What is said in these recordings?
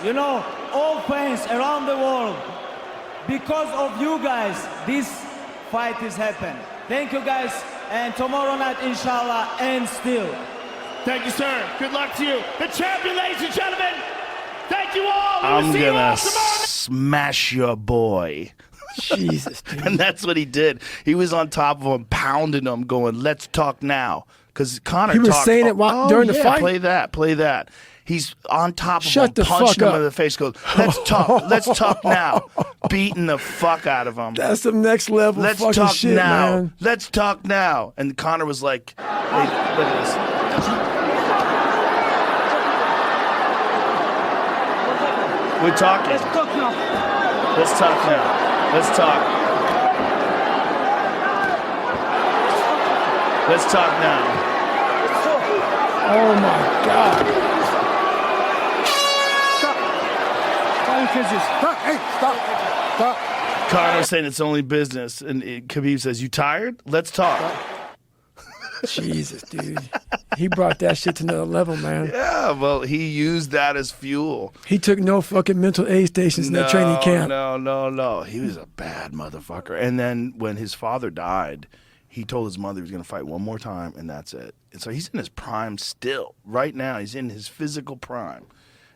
you know, all fans around the world. Because of you guys, this fight is happening. Thank you guys, and tomorrow night, inshallah, and still. Thank you, sir. Good luck to you. The champion, ladies and gentlemen. Thank you all. I'm gonna smash your boy. Jesus, dude. And that's what he did. He was on top of him, pounding him, going, "Let's talk now." Because Conor He was talked, saying it during the fight? Play that. He's on top of Shut him, the punching fuck him up. in the face, goes, "Let's talk now." Beating the fuck out of him. That's some next level Let's fucking talk shit, now. man. Let's talk now. And Conor was like, "Hey, look at this." We're talking. Let's talk now. Let's talk now. Let's talk. Let's talk now. Oh my God. Stop. Hey, stop. Conor saying it's only business. And Khabib says, "You tired? Let's talk." Jesus, dude. He brought that shit to another level, man. Yeah, well, he used that as fuel. He took no fucking mental aid stations in that training camp. No. He was a bad motherfucker. And then when his father died, he told his mother he was going to fight one more time, and that's it. And so he's in his prime still. Right now, he's in his physical prime.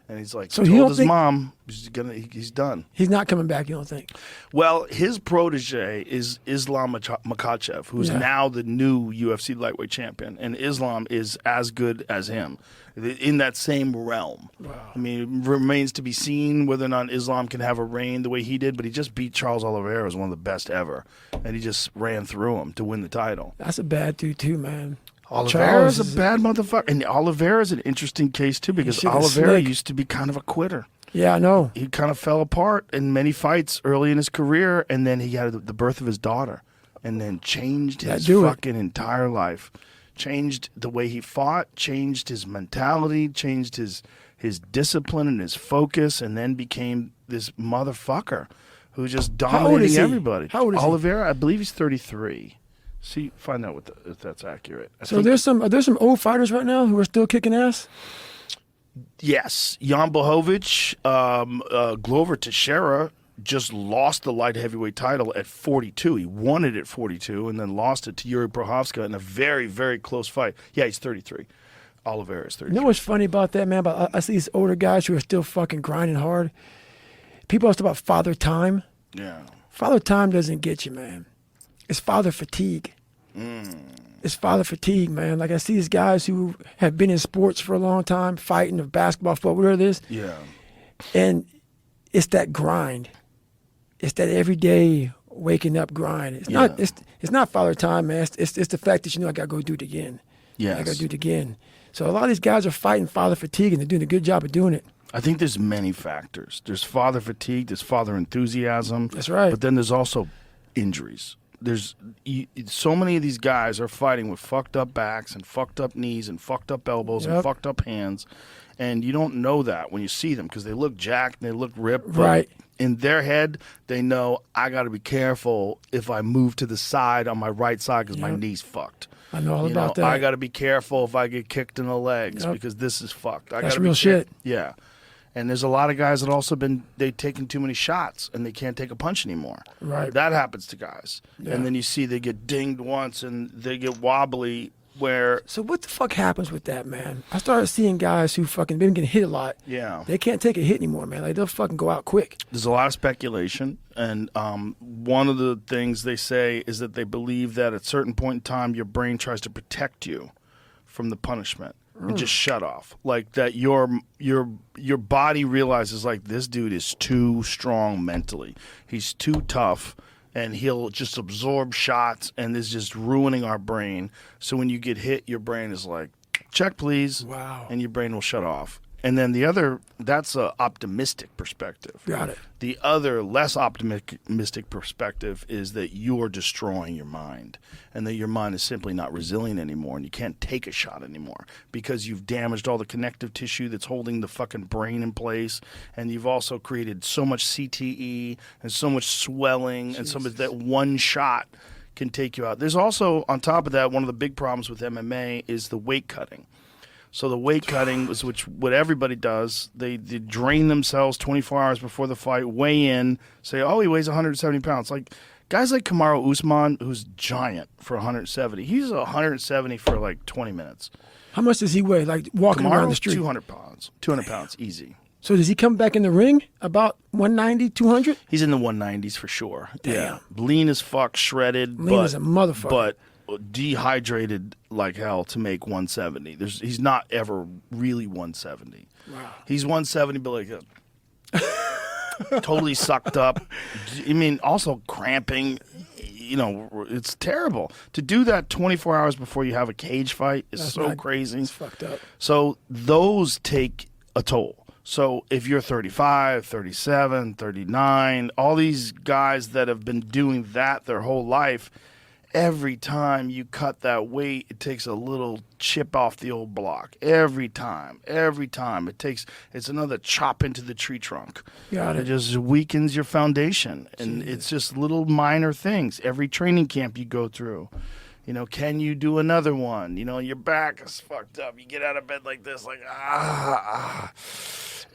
And he's like, So he you told don't his mom he's done. He's not coming back, you don't think? Well, his protege is Islam Makhachev, who's now the new UFC lightweight champion. And Islam is as good as him in that same realm. Wow. I mean, it remains to be seen whether or not Islam can have a reign the way he did, but he just beat Charles Oliveira as one of the best ever. And he just ran through him to win the title. That's a bad dude, too, man. Oliveira's a bad motherfucker. And Oliveira's an interesting case, too, because Oliveira used to be kind of a quitter. Yeah, I know. He kind of fell apart in many fights early in his career, and then he had the birth of his daughter, and then changed his fucking entire life. Changed the way he fought, changed his mentality, changed his discipline and his focus, and then became this motherfucker who's just dominating everybody. How old is Oliveira, I believe he's 33. See, find out if that's accurate. So are there some old fighters right now who are still kicking ass? Yes, Jan Blachowicz, Glover Teixeira just lost the light heavyweight title at 42. He won it at 42 and then lost it to Yuri Prochazka in a very, very close fight. Yeah, he's 33. Oliveira is 33. You know what's funny about that, man? I see these older guys who are still fucking grinding hard. People always talk about father time. Yeah. Father time doesn't get you, man. It's father fatigue. It's father fatigue, man. Like I see these guys who have been in sports for a long time, fighting, of basketball, football, whatever it is. Yeah. And it's that grind. It's that everyday waking up grind. It's not. It's not father time, man. It's the fact that I gotta go do it again. Yes. I gotta do it again. So a lot of these guys are fighting father fatigue, and they're doing a good job of doing it. I think there's many factors. There's father fatigue. There's father enthusiasm. That's right. But then there's also injuries. There's so many of these guys are fighting with fucked up backs and fucked up knees and fucked up elbows and fucked up hands, and you don't know that when you see them because they look jacked and they look ripped. Right. In their head, they know I got to be careful if I move to the side on my right side because my knee's fucked. I know all about that. I got to be careful if I get kicked in the legs because this is fucked. That's real shit. Yeah. And there's a lot of guys that also they've taken too many shots and they can't take a punch anymore. Right. That happens to guys. Yeah. And then you see they get dinged once and they get wobbly where. So what the fuck happens with that, man? I started seeing guys who fucking been getting hit a lot. Yeah. They can't take a hit anymore, man. Like they'll fucking go out quick. There's a lot of speculation. And one of the things they say is that they believe that at a certain point in time, your brain tries to protect you from the punishment. And just shut off, like that. Your body realizes like this dude is too strong mentally. He's too tough, and he'll just absorb shots, and is just ruining our brain. So when you get hit, your brain is like, check please, wow, and your brain will shut off. And then that's an optimistic perspective. Got it. The other less optimistic perspective is that you're destroying your mind and that your mind is simply not resilient anymore and you can't take a shot anymore because you've damaged all the connective tissue that's holding the fucking brain in place, and you've also created so much CTE and so much swelling and so much that one shot can take you out. There's also, on top of that, one of the big problems with MMA is the weight cutting. So the weight cutting was what everybody does. They drain themselves 24 hours before the fight, weigh in, say, oh, he weighs 170 pounds. Like guys like Kamaru Usman, who's giant for 170. He's 170 for like 20 minutes. How much does he weigh? Like walking around the street? 200 pounds. 200 pounds, easy. So does he come back in the ring about 190, 200? He's in the 190s for sure. Damn. Yeah. Lean as fuck, shredded. Lean as a motherfucker. But dehydrated like hell to make 170. He's not ever really 170. Wow. He's 170, but like totally sucked up. I mean, also cramping. You know, it's terrible. To do that 24 hours before you have a cage fight is crazy. It's fucked up. So those take a toll. So if you're 35, 37, 39, all these guys that have been doing that their whole life, every time you cut that weight, it takes a little chip off the old block. Every time. It's another chop into the tree trunk. Got it. It just weakens your foundation. And it's just little minor things. Every training camp you go through. You know, can you do another one? You know, your back is fucked up. You get out of bed like this, like,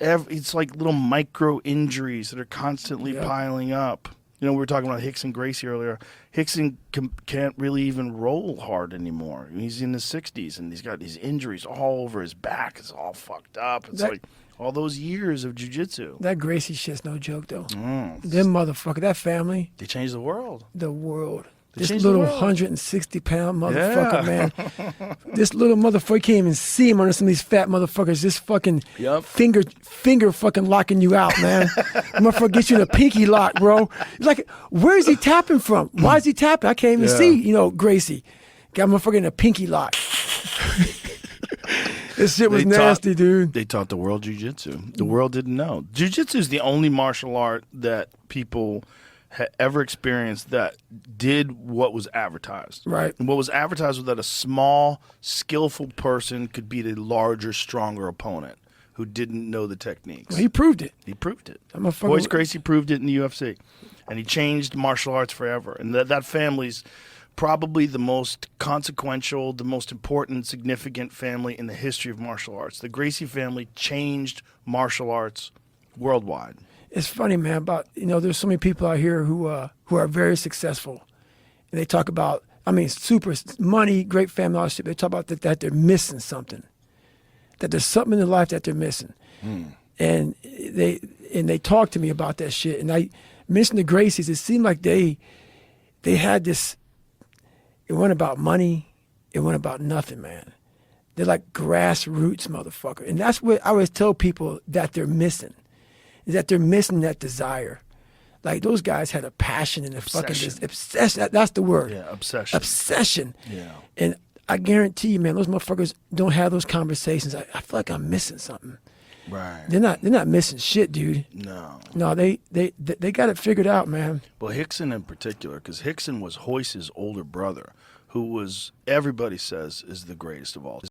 it's like little micro injuries that are constantly piling up. You know, we were talking about Rickson Gracie earlier. Rickson can't really even roll hard anymore. He's in his 60s, and he's got these injuries all over his back. It's all fucked up. It's like all those years of jiu-jitsu. That Gracie shit's no joke, though. Them motherfucker, that family. They changed the world. The world. They This little 160-pound motherfucker, man. This little motherfucker, you can't even see him under some of these fat motherfuckers. This fucking finger fucking locking you out, man. Motherfucker gets you in a pinky lock, bro. Like, where is he tapping from? Why is he tapping? I can't even see, you know, Gracie. Got motherfucker in a pinky lock. This shit was nasty, dude. They taught the world jiu-jitsu. The world didn't know. Jiu-jitsu is the only martial art that people ever experienced that did what was advertised. Right. And what was advertised was that a small, skillful person could beat a larger, stronger opponent who didn't know the techniques. Well, he proved it. He proved it. motherfucker- Royce Gracie proved it in the UFC. And he changed martial arts forever. And that family's probably the most consequential, the most important, significant family in the history of martial arts. The Gracie family changed martial arts worldwide. It's funny, man, about, you know, there's so many people out here who are very successful. And they talk about, I mean, super money, great family, all that shit. They talk about that they're missing something. That there's something in their life that they're missing. And they talk to me about that shit. And I mentioned the Gracies. It seemed like they had this, it wasn't about money. It wasn't about nothing, man. They're like grassroots motherfucker. And that's what I always tell people that they're missing. Is that they're missing that desire. Like, those guys had a passion and a fucking obsession. That's the word. Yeah, obsession. Obsession. Yeah. And I guarantee you, man, those motherfuckers don't have those conversations. I feel like I'm missing something. Right. They're not missing shit, dude. No. No, they got it figured out, man. Well, Rickson in particular, because Rickson was Royce's older brother, who was, everybody says, is the greatest of all.